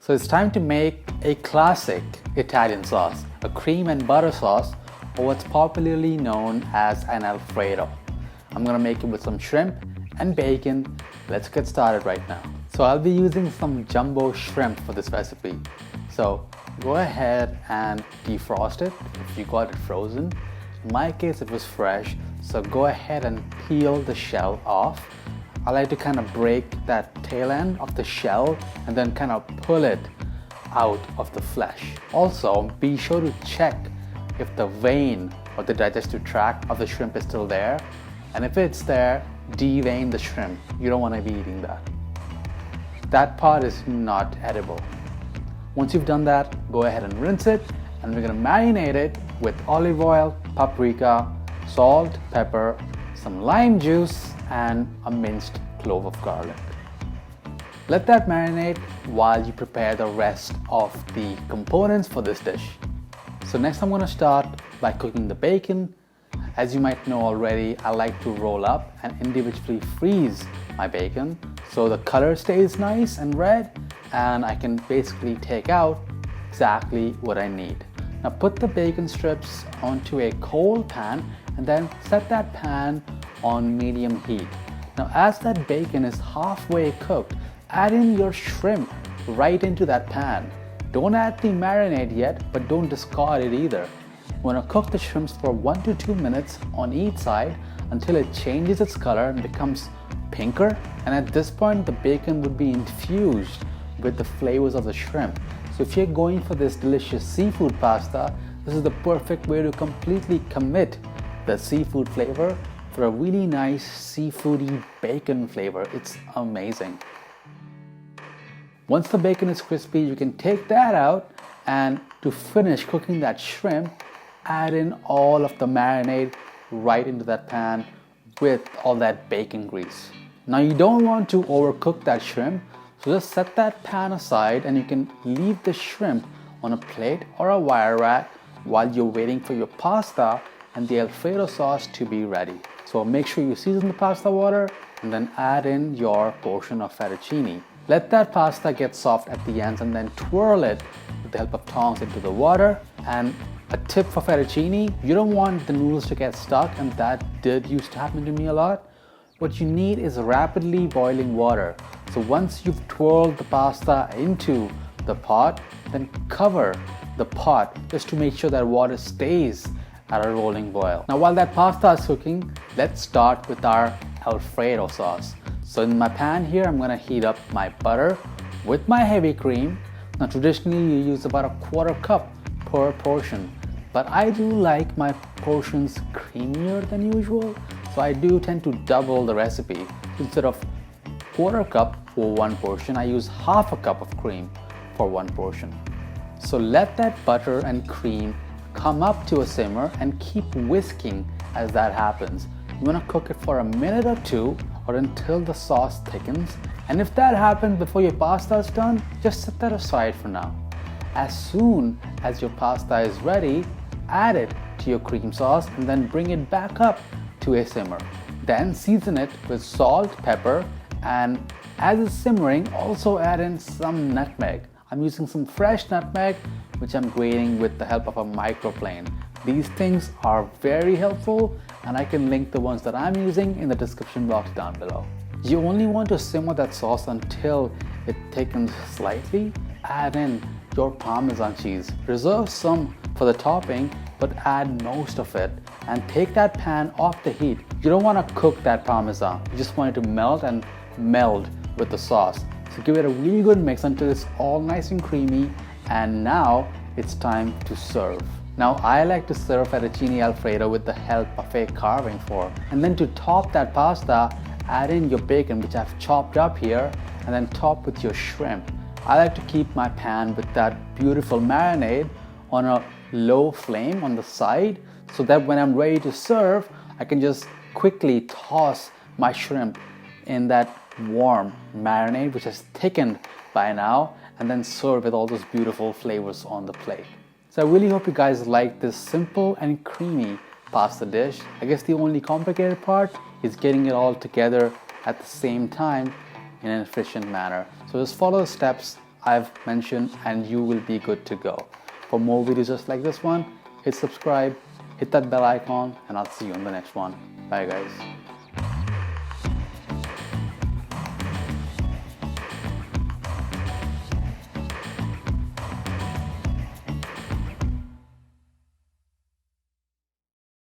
So it's time to make a classic Italian sauce, a cream and butter sauce, or what's popularly known as an Alfredo. I'm gonna make it with some shrimp and bacon. Let's get started right now. So I'll be using some jumbo shrimp for this recipe. So go ahead and defrost it if you got it frozen. In my case, it was fresh, so go ahead and peel the shell off. I like to kind of break that tail end of the shell and then kind of pull it out of the flesh. Also, be sure to check if the vein or the digestive tract of the shrimp is still there. And if it's there, devein the shrimp. You don't want to be eating that. That part is not edible. Once you've done that, go ahead and rinse it, and we're going to marinate it with olive oil, paprika, salt, pepper, some lime juice, and a minced clove of garlic. Let that marinate while you prepare the rest of the components for this dish. So next I'm going to start by cooking the bacon. As you might know already, I like to roll up and individually freeze my bacon so the color stays nice and red, and I can basically take out exactly what I need. Now put the bacon strips onto a cold pan and then set that pan on medium heat. Now as that bacon is halfway cooked, add in your shrimp right into that pan. Don't add the marinade yet, but don't discard it either. You want to cook the shrimps for 1 to 2 minutes on each side until it changes its color and becomes pinker, and at this point the bacon would be infused with the flavors of the shrimp. So if you're going for this delicious seafood pasta, this is the perfect way to completely commit the seafood flavor for a really nice seafoody bacon flavor. It's amazing. Once the bacon is crispy, you can take that out, and to finish cooking that shrimp, add in all of the marinade right into that pan with all that bacon grease. Now you don't want to overcook that shrimp, so just set that pan aside and you can leave the shrimp on a plate or a wire rack while you're waiting for your pasta and the Alfredo sauce to be ready. So make sure you season the pasta water and then add in your portion of fettuccine. Let that pasta get soft at the ends and then twirl it with the help of tongs into the water. And a tip for fettuccine, you don't want the noodles to get stuck, and that did used to happen to me a lot. What you need is rapidly boiling water. So once you've twirled the pasta into the pot, then cover the pot just to make sure that water stays at a rolling boil. Now while that pasta is cooking, let's start with our Alfredo sauce. So in my pan here, I'm gonna heat up my butter with my heavy cream. Now traditionally you use about 1/4 cup per portion, but I do like my portions creamier than usual, so I do tend to double the recipe. Instead of 1/4 cup for one portion, I use 1/2 cup of cream for one portion. So let that butter and cream come up to a simmer and keep whisking as that happens. You want to cook it for a minute or two or until the sauce thickens, and if that happens before your pasta is done, just set that aside for now. As soon as your pasta is ready, add it to your cream sauce and then bring it back up to a simmer. Then season it with salt, pepper, and as it's simmering, also add in some nutmeg. I'm using some fresh nutmeg, which I'm grating with the help of a microplane. These things are very helpful, and I can link the ones that I'm using in the description box down below. You only want to simmer that sauce until it thickens slightly. Add in your Parmesan cheese. Reserve some for the topping, but add most of it and take that pan off the heat. You don't want to cook that Parmesan. You just want it to melt and meld with the sauce. So give it a really good mix until it's all nice and creamy, and now it's time to serve. Now I like to serve fettuccine Alfredo with the help of a carving fork. And then to top that pasta, add in your bacon, which I've chopped up here, and then top with your shrimp. I like to keep my pan with that beautiful marinade on a low flame on the side so that when I'm ready to serve, I can just quickly toss my shrimp in that warm marinade, which has thickened by now, and then serve with all those beautiful flavors on the plate. So I really hope you guys like this simple and creamy pasta dish. I guess the only complicated part is getting it all together at the same time in an efficient manner. So just follow the steps I've mentioned, and you will be good to go. For more videos just like this one, hit subscribe, hit that bell icon, and I'll see you in the next one. Bye guys.